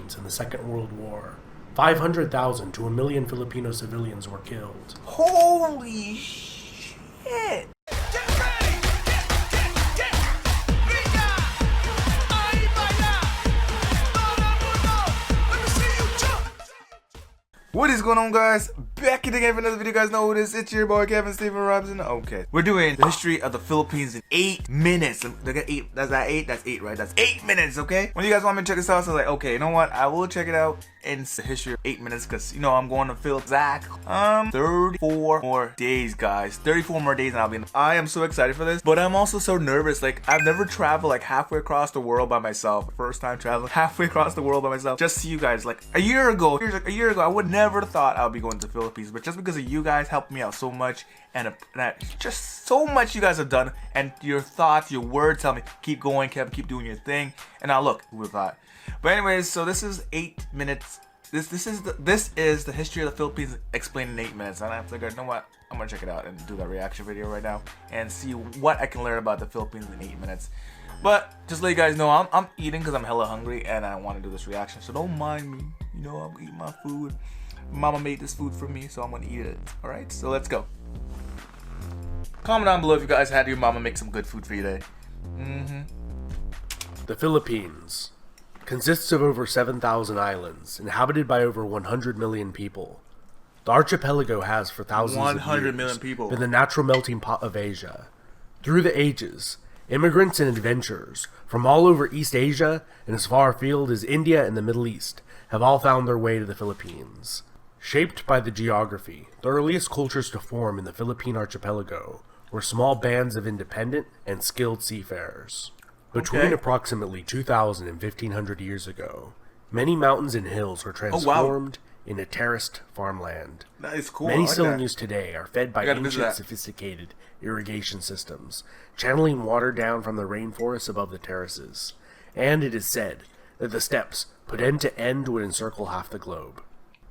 Philippines in the Second World War. 500,000 to 1 million Filipino civilians were killed. Holy shit! What is going on, guys? Back again for another video. You guys know who it is. It's your boy Kevin Stephen Robinson. Okay, we're doing the history of the Philippines in 8 minutes. Look at 8. That's not 8. That's 8, right? That's 8 minutes. Okay. When you guys want me to check this out, so I was like, okay, you know what? I will check it out in the history of 8 minutes, because you know I'm going to Phil exact 34 more days, guys. 34 more days, and I'll be in. I am so excited for this, but I'm also so nervous. Like, I've never traveled like halfway across the world by myself. First time traveling halfway across the world by myself. Just so you guys, like a year ago, I would never thought I would be going to the Philippines, but just because of you guys helped me out so much, and just so much you guys have done, and your thoughts, your words tell me keep going, Kevin, keep doing your thing. And now look, who would have thought? But anyways, so this is 8 minutes. This is the history of the Philippines explained in 8 minutes, and I figured, you know what? I'm gonna check it out and do that reaction video right now and see what I can learn about the Philippines in 8 minutes. But just to let you guys know, I'm eating because I'm hella hungry and I want to do this reaction, so don't mind me. You know, I'm eating my food. Mama made this food for me, so I'm gonna eat it. All right, so let's go. Comment down below if you guys had your mama make some good food for you today. The Philippines consists of over 7,000 islands, inhabited by over 100 million people. The archipelago has, for thousands of years, been the natural melting pot of Asia. Through the ages, immigrants and adventurers from all over East Asia and as far afield as India and the Middle East have all found their way to the Philippines. Shaped by the geography, the earliest cultures to form in the Philippine archipelago were small bands of independent and skilled seafarers. Between approximately 2,000 and 1,500 years ago, many mountains and hills were transformed into terraced farmland. That is cool. Many still in use today are fed by ancient, sophisticated irrigation systems, channeling water down from the rainforests above the terraces. And it is said that the steppes, put end to end, would encircle half the globe.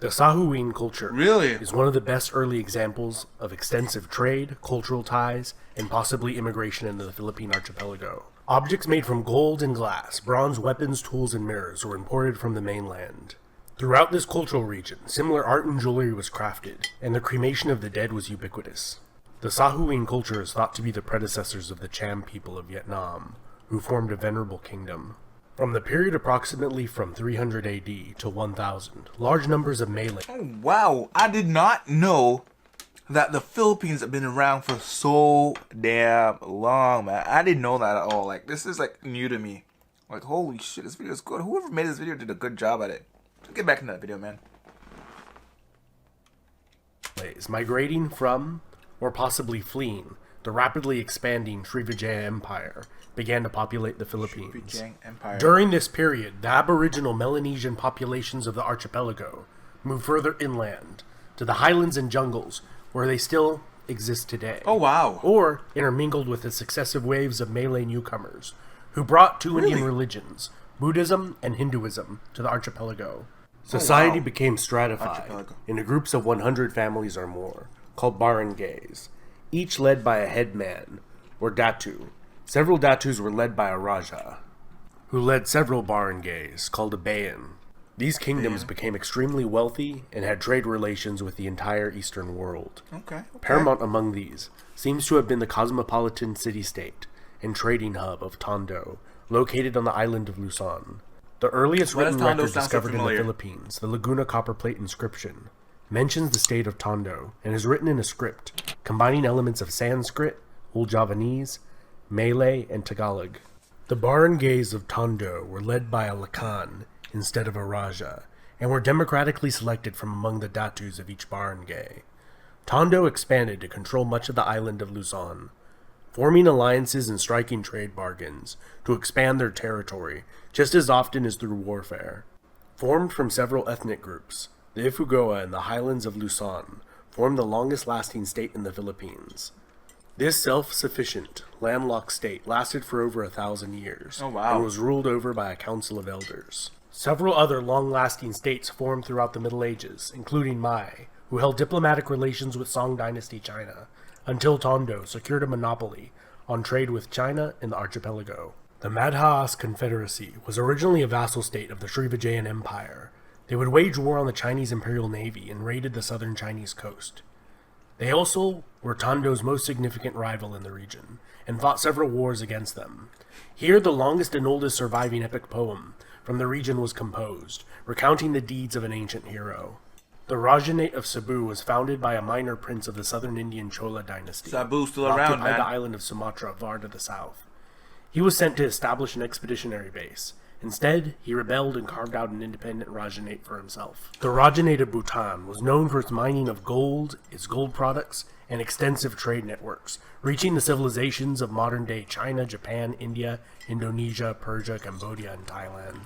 The Sahuin culture is one of the best early examples of extensive trade, cultural ties, and possibly immigration into the Philippine archipelago. Objects made from gold and glass, bronze weapons, tools, and mirrors were imported from the mainland. Throughout this cultural region, similar art and jewelry was crafted, and the cremation of the dead was ubiquitous. The Sahuin culture is thought to be the predecessors of the Cham people of Vietnam, who formed a venerable kingdom. From the period approximately from 300 AD to 1000, large numbers of Malay. Oh, wow, I did not know that the Philippines have been around for so damn long, man. I didn't know that at all. Like, this is like new to me. Like, holy shit, this video is good. Whoever made this video did a good job at it. Let's get back into that video, man. Migrating from, or possibly fleeing, the rapidly expanding Srivijaya Empire began to populate the Philippines. During this period, the aboriginal Melanesian populations of the archipelago moved further inland to the highlands and jungles, where they still exist today. Oh, wow. Or intermingled with the successive waves of Malay newcomers, who brought two Indian religions, Buddhism and Hinduism, to the archipelago. Society became stratified into groups of 100 families or more, called barangays, each led by a headman, or datu. Several datus were led by a raja, who led several barangays, called a bayan. These kingdoms became extremely wealthy and had trade relations with the entire Eastern world. Paramount among these seems to have been the cosmopolitan city-state and trading hub of Tondo, located on the island of Luzon. The earliest written record discovered in the Philippines, the Laguna copperplate inscription, mentions the state of Tondo and is written in a script combining elements of Sanskrit, Old Javanese, Malay, and Tagalog. The barangays of Tondo were led by a lakan instead of a raja, and were democratically selected from among the datus of each barangay. Tondo expanded to control much of the island of Luzon, forming alliances and striking trade bargains to expand their territory just as often as through warfare. Formed from several ethnic groups, the Ifugao and the highlands of Luzon formed the longest-lasting state in the Philippines. This self-sufficient, landlocked state lasted for over 1,000 years and was ruled over by a council of elders. Several other long-lasting states formed throughout the Middle Ages, including Mai, who held diplomatic relations with Song Dynasty China, until Tondo secured a monopoly on trade with China and the archipelago. The Madhas Confederacy was originally a vassal state of the Srivijayan Empire. They would wage war on the Chinese Imperial Navy and raided the southern Chinese coast. They also were Tondo's most significant rival in the region, and fought several wars against them. Here the longest and oldest surviving epic poem from the region was composed, recounting the deeds of an ancient hero. The Rajanate of Cebu was founded by a minor prince of the southern Indian Chola dynasty. Cebu's still around, man. The island of Sumatra far to the south. He was sent to establish an expeditionary base. Instead, he rebelled and carved out an independent Rajanate for himself. The Rajanate of Bhutan was known for its mining of gold, its gold products, and extensive trade networks, reaching the civilizations of modern-day China, Japan, India, Indonesia, Persia, Cambodia, and Thailand.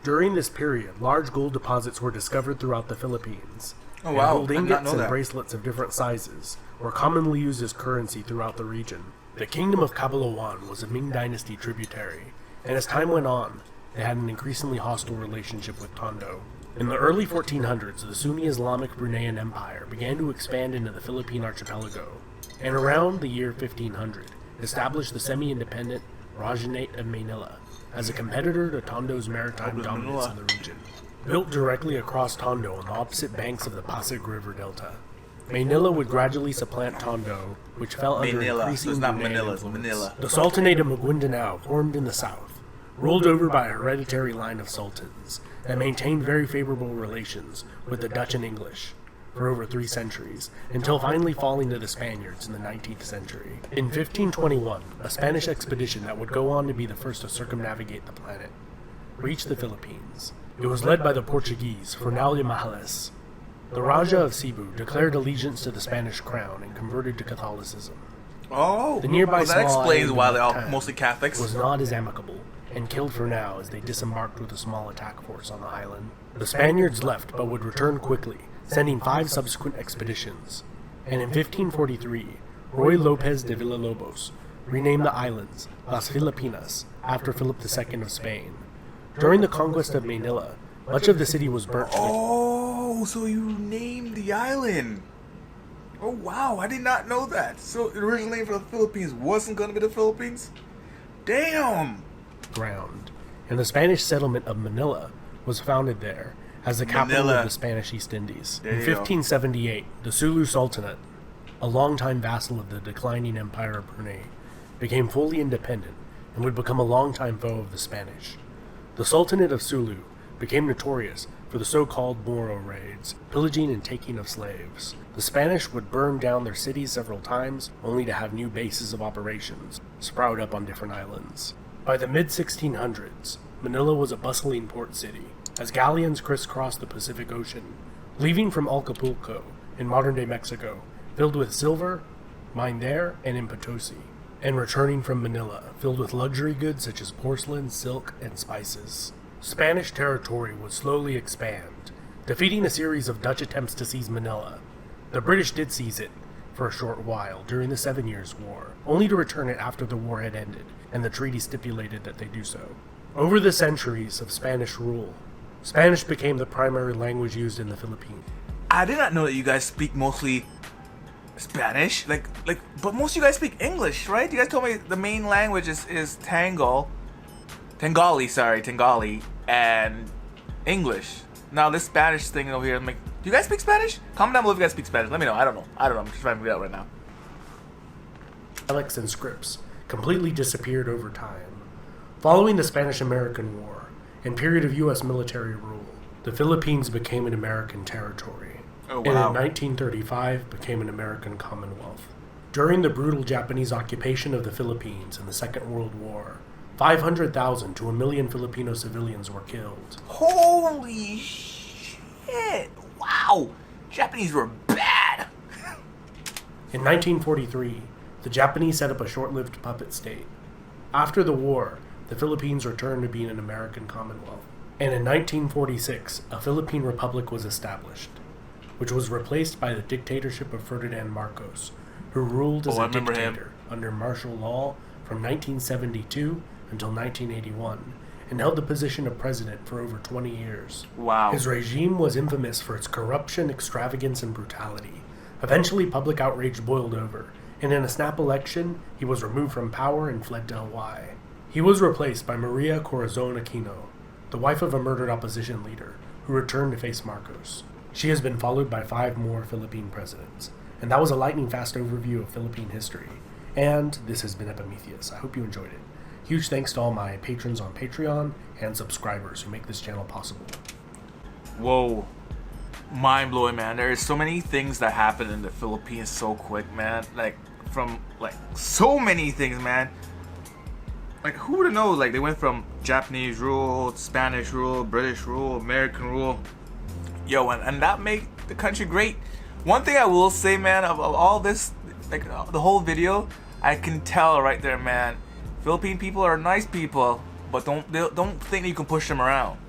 During this period, large gold deposits were discovered throughout the Philippines. Oh wow, gold ingots and bracelets of different sizes were commonly used as currency throughout the region. The kingdom of Cabalawan was a Ming dynasty tributary, and as time went on, they had an increasingly hostile relationship with Tondo. In the early 1400s, the Sunni Islamic Bruneian Empire began to expand into the Philippine archipelago, and around the year 1500, established the semi-independent Rajanate of Manila as a competitor to Tondo's maritime dominance in the region. Built directly across Tondo on the opposite banks of the Pasig River Delta, Manila would gradually supplant Tondo, which fell under increasing Bruneian influence. The Sultanate of Maguindanao formed in the south, ruled over by a hereditary line of sultans that maintained very favorable relations with the Dutch and English for over 3 centuries, until finally falling to the Spaniards in the 19th century. In 1521, a Spanish expedition that would go on to be the first to circumnavigate the planet reached the Philippines. It was led by the Portuguese, Fernão de Magalhães. The Raja of Cebu declared allegiance to the Spanish crown and converted to Catholicism. Oh, the nearby that explains why they're all mostly Catholics. Was not as amicable, and killed Fernão as they disembarked with a small attack force on the island. The Spaniards left, but would return quickly, sending 5 subsequent expeditions. And in 1543, Ruy López de Villalobos renamed the islands Las Filipinas after Philip II of Spain. During the conquest of Manila, much of the city was burnt. Oh, so you named the island. Oh wow, I did not know that. So the original name for the Philippines wasn't going to be the Philippines? Damn! Ground. And the Spanish settlement of Manila was founded there as the capital of the Spanish East Indies. In 1578, the Sulu Sultanate, a longtime vassal of the declining Empire of Brunei, became fully independent and would become a longtime foe of the Spanish. The Sultanate of Sulu became notorious for the so-called Moro raids, pillaging and taking of slaves. The Spanish would burn down their cities several times, only to have new bases of operations sprout up on different islands. By the mid-1600s, Manila was a bustling port city, as galleons crisscrossed the Pacific Ocean, leaving from Acapulco, in modern-day Mexico, filled with silver, mined there and in Potosi, and returning from Manila, filled with luxury goods such as porcelain, silk, and spices. Spanish territory would slowly expand, defeating a series of Dutch attempts to seize Manila. The British did seize it for a short while during the 7 Years' War, only to return it after the war had ended, and the treaty stipulated that they do so. Over the centuries of Spanish rule, Spanish became the primary language used in the Philippines. I did not know that you guys speak mostly Spanish, but most of you guys speak English, right? You guys told me the main language is Tengali, and English. Now this Spanish thing over here, do you guys speak Spanish? Comment down below if you guys speak Spanish. Let me know. I don't know. I'm just trying to figure it out right now. Dialects and scripts completely disappeared over time. Following the Spanish-American War and period of U.S. military rule, the Philippines became an American territory. Oh, wow. And in 1935 became an American Commonwealth. During the brutal Japanese occupation of the Philippines in the Second World War, 500,000 to 1 million Filipino civilians were killed. Holy shit! Wow! Japanese were bad! In 1943, the Japanese set up a short-lived puppet state. After the war, the Philippines returned to being an American Commonwealth. And in 1946, a Philippine Republic was established, which was replaced by the dictatorship of Ferdinand Marcos, who ruled as a dictator under martial law from 1972 until 1981, and held the position of president for over 20 years. Wow. His regime was infamous for its corruption, extravagance, and brutality. Eventually, public outrage boiled over, and in a snap election, he was removed from power and fled to Hawaii. He was replaced by Maria Corazon Aquino, the wife of a murdered opposition leader, who returned to face Marcos. She has been followed by 5 more Philippine presidents. And that was a lightning fast overview of Philippine history. And this has been Epimetheus. I hope you enjoyed it. Huge thanks to all my patrons on Patreon and subscribers who make this channel possible. Whoa. Mind-blowing, man. There is so many things that happen in the Philippines so quick, man. So many things, man. Like, who would have known? Like, they went from Japanese rule, Spanish rule, British rule, American rule. Yo, and that made the country great. One thing I will say, man, of all this, like, the whole video, I can tell right there, man. Philippine people are nice people, but don't think you can push them around.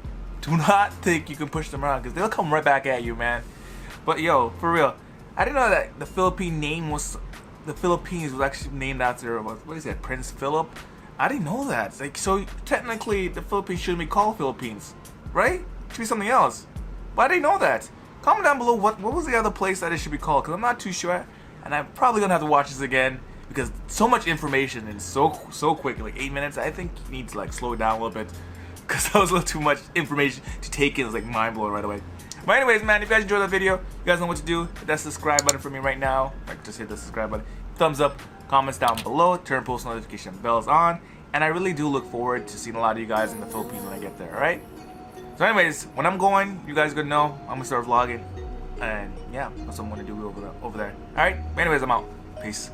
Do not think you can push them around, because they'll come right back at you, man. But, yo, for real, I didn't know that the Philippines was actually named after, what is it, Prince Philip? I didn't know that. Like, so technically, the Philippines shouldn't be called Philippines, right? It should be something else. But I didn't know that. Comment down below what was the other place that it should be called, because I'm not too sure, and I'm probably gonna have to watch this again because so much information and so quick, like 8 minutes. I think you need to like slow it down a little bit because that was a little too much information to take in. It was like mind blowing right away. But anyways, man, if you guys enjoyed that video, you guys know what to do. Hit that subscribe button for me right now. Like, just hit the subscribe button, thumbs up, comments down below, turn post notification bells on, and I really do look forward to seeing a lot of you guys in the Philippines when I get there. All right. So anyways, when I'm going, you guys gonna know I'm gonna start vlogging, and yeah, that's what I'm gonna do over there. All right. Anyways, I'm out. Peace.